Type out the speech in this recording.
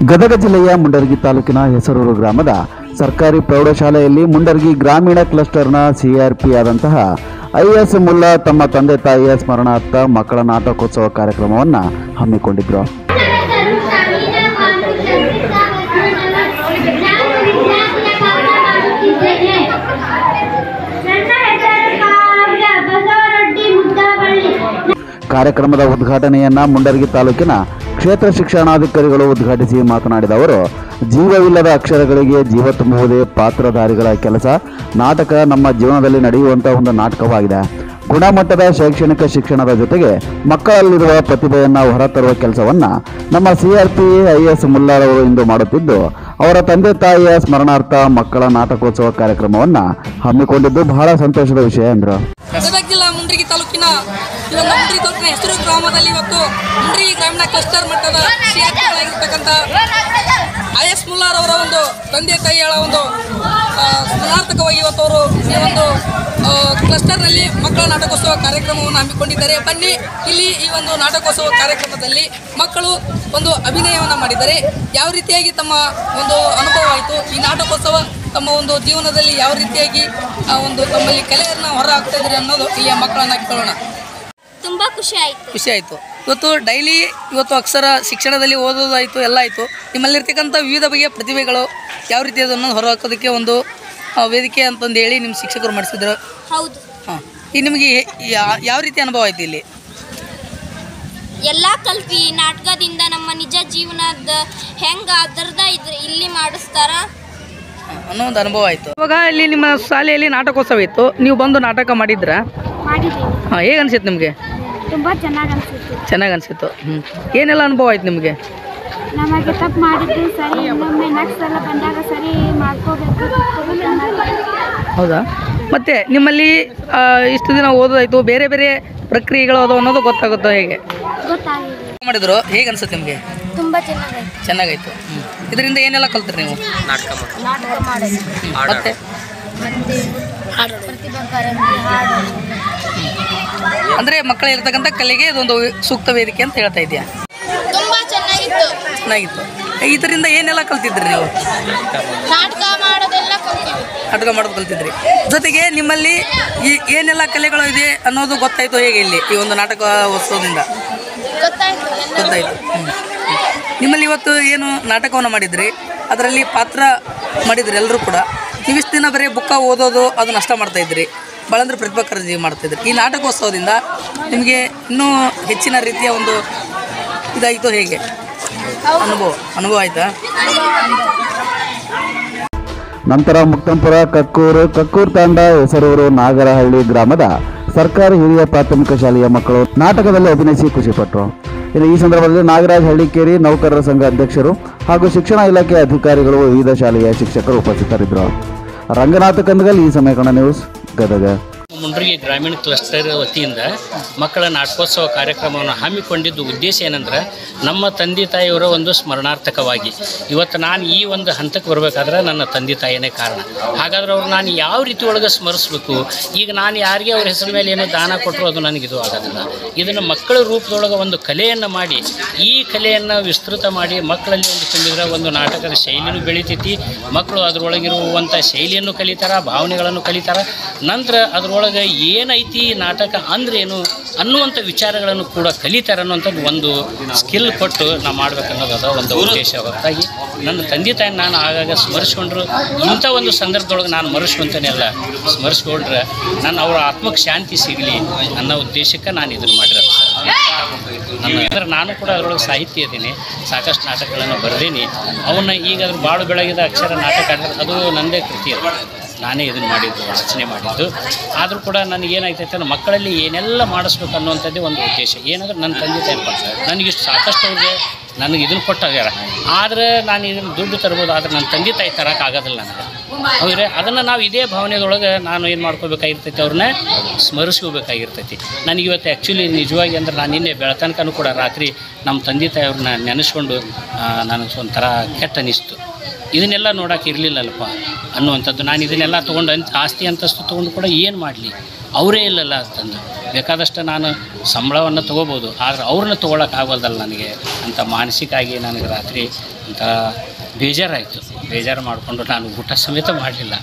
ಗದಗ ಜಿಲ್ಲೆಯ ಮುಂಡರಗಿ ತಾಲೂಕಿನ ಹೆಸರೂರು ಗ್ರಾಮದ ಸರ್ಕಾರಿ ಪ್ರೌಢಶಾಲೆಯಲ್ಲಿ ಮುಂಡರಗಿ ಗ್ರಾಮೀಣ ಕ್ಲಸ್ಟರ್ನ ಸಿಆರ್ಪಿ ಆದಂತಹ ಐಎಸ್ ಮುಲ್ಲಾ ತಮ್ಮ ತಂದೆ ತಾಯಿಯ ಸ್ಮರಣಾರ್ಥ ಮಕ್ಕಳ ನಾಟಕೋತ್ಸವ ಕಾರ್ಯಕ್ರಮವನ್ನು ಹಮ್ಮಿಕೊಂಡಿದ್ರು. ಕಾರ್ಯಕ್ರಮದ ಉದ್ಘಾಟನೆಯನ್ನ ಮುಂಡರಗಿ ತಾಲೂಕಿನ ಕ್ಷೇತ್ರ ಶಿಕ್ಷಣಾಧಿಕಾರಿಗಳು ಉದ್ಘಾಟಿಸಿ ಮಾತನಾಡಿದ ಅವರು, ಜೀವವಿಲ್ಲದ ಅಕ್ಷರಗಳಿಗೆ ಜೀವ ತುಂಬುವುದೇ ಪಾತ್ರಧಾರಿಗಳ ಕೆಲಸ. ನಾಟಕ ನಮ್ಮ ಜೀವನದಲ್ಲಿ ನಡೆಯುವಂತಹ ಒಂದು ನಾಟಕವಾಗಿದೆ. ಗುಣಮಟ್ಟದ ಶೈಕ್ಷಣಿಕ ಶಿಕ್ಷಣದ ಜೊತೆಗೆ ಮಕ್ಕಳಲ್ಲಿರುವ ಪ್ರತಿಭೆಯನ್ನು ಹೊರತರುವ ಕೆಲಸವನ್ನ ನಮ್ಮ ಸಿಆರ್ಪಿ ಐಎಸ್ ಮುಲ್ಲಾರವರು ಇಂದು ಮಾಡುತ್ತಿದ್ದು, ಅವರ ತಂದೆ ತಾಯಿಯ ಸ್ಮರಣಾರ್ಥ ಮಕ್ಕಳ ನಾಟಕೋತ್ಸವ ಕಾರ್ಯಕ್ರಮವನ್ನು ಹಮ್ಮಿಕೊಂಡಿದ್ದು ಬಹಳ ಸಂತೋಷದ ವಿಷಯ ಎಂದರು. ಗದಗ ಜಿಲ್ಲಾ ಮುಂಡರಗಿ ತಾಲೂಕಿನ ಹೆಸರು ಗ್ರಾಮದಲ್ಲಿ ಇವತ್ತು ಮುಂಡರಗಿ ಗ್ರಾಮೀಣ ಕ್ಲಸ್ಟರ್ ಮಟ್ಟದ ಸಿಆರ್ಪಿಗಳಾಗಿರ್ತಕ್ಕಂಥ ಐಎಸ್ ಮುಲ್ಲಾರವರ ಒಂದು ತಂದೆ ತಾಯಿಗಳ ಒಂದು ಸ್ಮರಣಾರ್ಥಕವಾಗಿ ಇವತ್ತು ಅವರು ಈ ಒಂದು ಕ್ಲಸ್ಟರ್ನಲ್ಲಿ ಮಕ್ಕಳ ನಾಟಕೋತ್ಸವ ಕಾರ್ಯಕ್ರಮವನ್ನು ಹಮ್ಮಿಕೊಂಡಿದ್ದಾರೆ. ಬನ್ನಿ, ಇಲ್ಲಿ ಈ ಒಂದು ನಾಟಕೋತ್ಸವ ಕಾರ್ಯಕ್ರಮದಲ್ಲಿ ಮಕ್ಕಳು ಒಂದು ಅಭಿನಯವನ್ನು ಮಾಡಿದ್ದಾರೆ. ಯಾವ ರೀತಿಯಾಗಿ ತಮ್ಮ ಒಂದು ಅನುಭವ ಆಯಿತು, ಈ ನಾಟಕೋತ್ಸವ ತಮ್ಮ ಒಂದು ಜೀವನದಲ್ಲಿ ಯಾವ ರೀತಿಯಾಗಿ ಒಂದು ತಮ್ಮಲ್ಲಿ ಕಲೆಯನ್ನು ಹೊರ ಹಾಕ್ತಾ ಇದ್ದಾರೆ ಅನ್ನೋದು ಇಲ್ಲಿಯ ಮಕ್ಕಳನ್ನ ಕೇಳೋಣ. ತುಂಬ ಖುಷಿ ಆಯಿತು. ಇವತ್ತು ಅಕ್ಷರ ಶಿಕ್ಷಣದಲ್ಲಿ ಓದೋದಾಯಿತು, ಎಲ್ಲ ಆಯಿತು. ನಿಮ್ಮಲ್ಲಿರ್ತಕ್ಕಂಥ ವಿವಿಧ ಬಗೆಯ ಪ್ರತಿಭೆಗಳು ಯಾವ ರೀತಿ ಅದನ್ನು ಹೊರಹಾಕೋದಕ್ಕೆ ಒಂದು ವೇದಿಕೆ ಅಂತಂದು ಹೇಳಿ ನಿಮ್ಮ ಶಿಕ್ಷಕರು ಮಾಡಿಸಿದ್ರು. ಹೌದು. ಹಾಂ, ಈಗ ನಿಮಗೆ ಯಾವ ರೀತಿ ಅನುಭವ ಆಯ್ತು? ಇಲ್ಲಿ ಎಲ್ಲ ಕಲ್ತಿ ನಾಟಕದಿಂದ ನಮ್ಮ ನಿಜ ಜೀವನದ ಹೆಂಗೆ ಅದರದ ಇಲ್ಲಿ ಮಾಡಿಸ್ತಾರ ಅನ್ನೋ ಒಂದು ಅನುಭವ ಆಯಿತು. ಇವಾಗ ಇಲ್ಲಿ ನಿಮ್ಮ ಶಾಲೆಯಲ್ಲಿ ನಾಟಕೋತ್ಸವ ಇತ್ತು, ನೀವು ಬಂದು ನಾಟಕ ಮಾಡಿದ್ರಾ? ಮಾಡಿದ್ದೀವಿ. ಹಾಂ, ಹೇಗೆ ಅನಿಸಿತ್ತು ನಿಮಗೆ? ತುಂಬ ಚೆನ್ನಾಗಿ ಅನಿಸಿತ್ತು. ಏನೆಲ್ಲ ಅನುಭವ ಆಯ್ತು ನಿಮಗೆ? ನಮಗೆ ತಪ್ಪು ಮಾಡಿದ್ದು ಸರಿ, ಇನ್ನೊಮ್ಮೆ ನೆಕ್ಸ್ಟ್ ಸಲ ಬಂದಾಗ ಸರಿ ಮಾಡ್ಕೋಬೇಕು. ಹೌದಾ? ಮತ್ತು ನಿಮ್ಮಲ್ಲಿ ಇಷ್ಟು ದಿನ ಓದೋದಾಯಿತು, ಬೇರೆ ಬೇರೆ ಪ್ರಕ್ರಿಯೆಗಳು ಅದು ಅನ್ನೋದು ಗೊತ್ತಾಗುತ್ತೋ? ಹೇಗೆ ಗೊತ್ತಾಗಿದೆ ಮಾಡಿದ್ರು? ಹೇಗೆ ಅನಿಸುತ್ತೆ ನಿಮಗೆ? ತುಂಬ ಚೆನ್ನಾಗಾಯ್ತು. ಇದರಿಂದ ಏನೆಲ್ಲ ಕಲ್ತ್ರಿ ನೀವು? ನಾಟಕ ಮಾಡೋದು, ಮತ್ತೆ ಅಂದರೆ ಮಕ್ಕಳಿರ್ತಕ್ಕಂಥ ಕಲೆಗೆ ಇದೊಂದು ಸೂಕ್ತ ವೇದಿಕೆ ಅಂತ ಹೇಳ್ತಾ ಇದೆಯಾ? ತುಂಬ ಚೆನ್ನಾಗಿತ್ತು. ಇದರಿಂದ ಏನೆಲ್ಲ ಕಲ್ತಿದ್ರಿ ನೀವು? ನಾಟಕ ಮಾಡೋದೆಲ್ಲ ಕಲ್ತೀವಿ. ನಾಟಕ ಮಾಡೋದು ಕಲ್ತಿದ್ರಿ. ಜೊತೆಗೆ ನಿಮ್ಮಲ್ಲಿ ಏನೆಲ್ಲ ಕಲೆಗಳು ಇದೆ ಅನ್ನೋದು ಗೊತ್ತಾಯಿತು ಹೇಗೆ ಇಲ್ಲಿ ಈ ಒಂದು ನಾಟಕ ಉತ್ಸವದಿಂದ? ಗೊತ್ತಾಯಿತು. ನಿಮ್ಮಲ್ಲಿ ಇವತ್ತು ಏನು ನಾಟಕವನ್ನು ಮಾಡಿದ್ರಿ, ಅದರಲ್ಲಿ ಪಾತ್ರ ಮಾಡಿದ್ರಿ ಎಲ್ಲರೂ ಕೂಡ. ನೀವಿಷ್ಟು ದಿನ ಬರೀ ಬುಕ್ಕ ಓದೋದು ಅದು ನಷ್ಟ ಮಾಡ್ತಾಯಿದ್ರಿ, ಭಾಳಂದ್ರೆ ಪ್ರತಿಭಾ ಕಾರಂಜಿ ಮಾಡ್ತಾಯಿದ್ರಿ. ಈ ನಾಟಕೋತ್ಸವದಿಂದ ನಿಮಗೆ ಇನ್ನೂ ಹೆಚ್ಚಿನ ರೀತಿಯ ಒಂದು ಇದಾಯಿತು. ಹೇಗೆ ಅನುಭವ ಆಯಿತಾ? ನಂತರ ಮುಕ್ತಂಪುರ, ಕಕ್ಕೂರು ತಾಂಡ, ಹೆಸರೂರು, ನಾಗರಹಳ್ಳಿ ಗ್ರಾಮದ ಸರ್ಕಾರಿ ಹಿರಿಯ ಪ್ರಾಥಮಿಕ ಶಾಲೆಯ ಮಕ್ಕಳು ನಾಟಕದಲ್ಲಿ ಅಭಿನಯಿಸಿ ಖುಷಿಪಟ್ಟರು. ಇನ್ನು ಈ ಸಂದರ್ಭದಲ್ಲಿ ನಾಗರಾಜ್ ಹಳ್ಳಿಕೇರಿ ನೌಕರರ ಸಂಘ ಅಧ್ಯಕ್ಷರು ಹಾಗೂ ಶಿಕ್ಷಣ ಇಲಾಖೆ ಅಧಿಕಾರಿಗಳು, ವಿವಿಧ ಶಾಲೆಯ ಶಿಕ್ಷಕರು ಉಪಸ್ಥಿತರಿದ್ದರು. ರಂಗನಾಥ ಕಂದಗಲ್, ಈ ಸಮಯ ಕನ್ನಡ ನ್ಯೂಸ್, ಗದಗ. ಮುಂಡರಗಿ ಗ್ರಾಮೀಣ ಕ್ಲಸ್ಟರ್ ವತಿಯಿಂದ ಮಕ್ಕಳ ನಾಟಕೋತ್ಸವ ಕಾರ್ಯಕ್ರಮವನ್ನು ಹಮ್ಮಿಕೊಂಡಿದ್ದು ಉದ್ದೇಶ ಏನಂದ್ರೆ, ನಮ್ಮ ತಂದೆ ತಾಯಿಯವರ ಒಂದು ಸ್ಮರಣಾರ್ಥಕವಾಗಿ ಇವತ್ತು ನಾನು ಈ ಒಂದು ಹಂತಕ್ಕೆ ಬರಬೇಕಾದ್ರೆ ನನ್ನ ತಂದೆ ತಾಯಿಯೇ ಕಾರಣ. ಹಾಗಾದ್ರೆ ಅವ್ರು ನಾನು ಯಾವ ರೀತಿ ಒಳಗೆ ಸ್ಮರಿಸಬೇಕು? ಈಗ ನಾನು ಯಾರಿಗೆ ಅವ್ರ ಹೆಸರು ಮೇಲೆ ಏನೋ ದಾನ ಕೊಟ್ಟರು ಅದು ನನಗಿದು ಆಗೋದಿಲ್ಲ. ಇದನ್ನು ಮಕ್ಕಳ ರೂಪದೊಳಗೆ ಒಂದು ಕಲೆಯನ್ನು ಮಾಡಿ, ಈ ಕಲೆಯನ್ನು ವಿಸ್ತೃತ ಮಾಡಿ ಮಕ್ಕಳಲ್ಲಿ ಒಂದು ತುಂಬಿದ್ರೆ ಒಂದು ನಾಟಕದ ಶೈಲಿನೂ ಬೆಳಿತೈತಿ. ಮಕ್ಕಳು ಅದರೊಳಗಿರುವಂಥ ಶೈಲಿಯನ್ನು ಕಲಿತಾರೆ, ಭಾವನೆಗಳನ್ನು ಕಲಿತಾರೆ. ನಂತರ ಅದರೊಳಗೆ ಏನೈತಿ ನಾಟಕ ಅಂದ್ರೇನು ಅನ್ನುವಂಥ ವಿಚಾರಗಳನ್ನು ಕೂಡ ಕಲಿತಾರೆ ಅನ್ನುವಂಥದ್ದು ಒಂದು ಸ್ಕಿಲ್ ಕೊಟ್ಟು ನಾವು ಮಾಡ್ಬೇಕನ್ನೋದು ಒಂದು ಉದ್ದೇಶ. ಹೊರತಾಗಿ ನನ್ನ ತಂದೆ ತಾಯಿ ನಾನು ಆಗಾಗ ಸ್ಮರಿಸ್ಕೊಂಡ್ರು, ಇಂಥ ಒಂದು ಸಂದರ್ಭದೊಳಗೆ ನಾನು ಮರೆಸ್ಕೊಂತೇನೆಲ್ಲ ಸ್ಮರಿಸ್ಕೊಂಡ್ರೆ ಅವರ ಆತ್ಮಕ್ಕೆ ಶಾಂತಿ ಸಿಗಲಿ ಅನ್ನೋ ಉದ್ದೇಶಕ್ಕೆ ನಾನು ಇದನ್ನು ಮಾಡಿರೋದು. ನಾನು ಕೂಡ ಅದರೊಳಗೆ ಸಾಹಿತ್ಯ ಇದ್ದೀನಿ, ಸಾಕಷ್ಟು ನಾಟಕಗಳನ್ನು ಬರೆದೀನಿ. ಅವನ್ನ ಈಗ ಅದ್ರ ಬಾಳು ಬೆಳಗಿದ ಅಕ್ಷರ ನಾಟಕ ಅದು ನನ್ನದೇ ಕೃತಿ ಅದು, ನಾನೇ ಇದನ್ನು ಮಾಡಿದ್ದು, ರಚನೆ ಮಾಡಿದ್ದು. ಆದರೂ ಕೂಡ ನನಗೇನಾಗ್ತೈತೆ ಅಂದ್ರೆ ಮಕ್ಕಳಲ್ಲಿ ಏನೆಲ್ಲ ಮಾಡಿಸ್ಬೇಕು ಅನ್ನುವಂಥದ್ದೇ ಒಂದು ಉದ್ದೇಶ. ಏನಂದ್ರೆ ನನ್ನ ತಂದೆ ತಾಯಿ ನನಗಿಷ್ಟು ಸಾಕಷ್ಟು ಅವ್ರಿಗೆ ನನಗೆ ಇದನ್ನು ಕೊಟ್ಟಾಗ್ಯಾರ. ಆದರೆ ನಾನು ಇದನ್ನು ದುಡ್ಡು ತರ್ಬೋದು, ಆದರೆ ನನ್ನ ತಂದೆ ತಾಯಿ ತರೋಕ್ಕಾಗೋದಿಲ್ಲ ನನಗೆ. ಹೌದ್ರೆ ಅದನ್ನು ನಾವು ಇದೇ ಭಾವನೆದೊಳಗೆ ನಾನು ಏನು ಮಾಡ್ಕೋಬೇಕಾಗಿರ್ತೈತಿ, ಅವ್ರನ್ನ ಸ್ಮರಿಸ್ಕೋಬೇಕಾಗಿರ್ತೈತಿ. ನನಗಿವತ್ತು ಆ್ಯಕ್ಚುಲಿ ನಿಜವಾಗಿ ಅಂದ್ರೆ ನಾನು ನಿನ್ನೆ ಬೆಳತನಕನೂ ಕೂಡ ರಾತ್ರಿ ನಮ್ಮ ತಂದೆ ತಾಯಿಯವ್ರನ್ನ ನೆನೆಸ್ಕೊಂಡು ನನಗೆ ಒಂಥರ ಕೆಟ್ಟ ಅನ್ನಿಸ್ತು. ಇದನ್ನೆಲ್ಲ ನೋಡೋಕೆ ಇರಲಿಲ್ಲಲ್ಲಪ್ಪ ಅನ್ನುವಂಥದ್ದು. ನಾನು ಇದನ್ನೆಲ್ಲ ತೊಗೊಂಡು ಆಸ್ತಿ ಅಂತಸ್ತು ತೊಗೊಂಡು ಕೂಡ ಏನು ಮಾಡಲಿ, ಅವರೇ ಇಲ್ಲಲ್ಲ ಅಂತಂದು ಬೇಕಾದಷ್ಟು ನಾನು ಸಂಬಳವನ್ನು ತೊಗೋಬೋದು, ಆದರೆ ಅವ್ರನ್ನ ತೊಗೊಳಕ್ಕಾಗೋದಲ್ಲ ನನಗೆ ಅಂತ ಮಾನಸಿಕವಾಗಿ ನನಗೆ ರಾತ್ರಿ ಅಂತ ಬೇಜಾರಾಯಿತು. ಬೇಜಾರು ಮಾಡಿಕೊಂಡು ನಾನು ಊಟ ಸಮೇತ ಮಾಡಲಿಲ್ಲ.